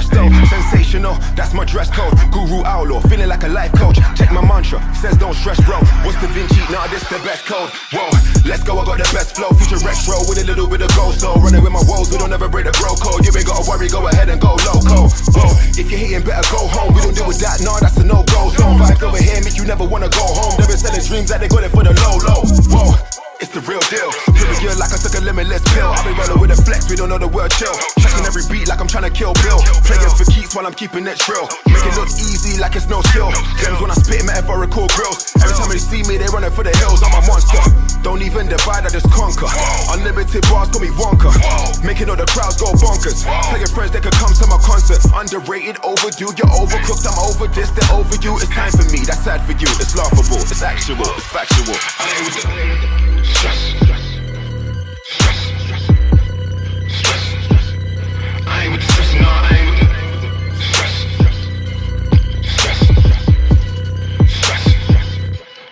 best though. Sensational, that's my dress code. Guru Outlaw, feeling like a life coach. Check my mantra, says don't stress bro. What's Da Vinci? Nah, this the best code. Whoa, let's go, I got the best flow. Future retro with a little bit of gold. So running with my woes, we don't ever break the bro code. You ain't gotta worry, go ahead and go loco. Whoa, if you're hating, better go home. We don't deal with that, nah, that's a no-go. Zone vibes over here make you never wanna go home. They've been selling dreams that they got it for the low. Whoa, it's the real deal. Feel the year like I took a limitless pill. I've been rolling with a flex, we don't know the word chill. Checking every beat like I'm trying to kill Bill. Playing for keeps while I'm keeping it trill. Make it look easy like it's no skill. Gems when I spit metaphorical grills. Every time they see me, they running for the hills. I'm a monster. Don't even divide, I just conquer. Unlimited bars got me wonka. Making all the crowds go bonkers. Tell your friends they could come to my concert. Underrated, overdue, you're overcooked. I'm over this, they're over you. It's time for me, that's sad for you. It's laughable, it's actual, it's factual. Stress. I ain't with the stress, no, I ain't with the stress.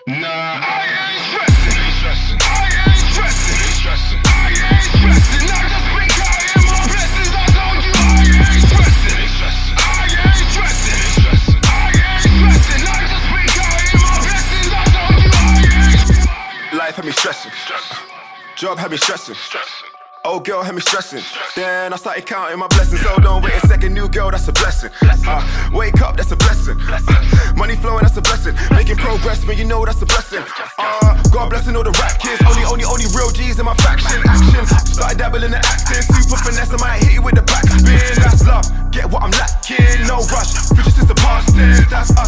Nah, I ain't stressing. I ain't stressing. I just been counting my blessings. I told you I ain't stressing. I ain't stressing. I just been counting my blessings. I told you I ain't. Life had me stressing. Job had me stressing. Old girl had me stressing. Then I started counting my blessings. So don't wait a second, new girl, that's a blessing. Wake up, that's a blessing. Money flowing, that's a blessing. Making progress, man, you know that's a blessing. God blessing all the rap kids. Only real G's in my faction. Action, started dabbling in acting. Super finesse, I might hit you with the backspin. That's love, get what I'm lacking. No rush, future since the past tense. That's us.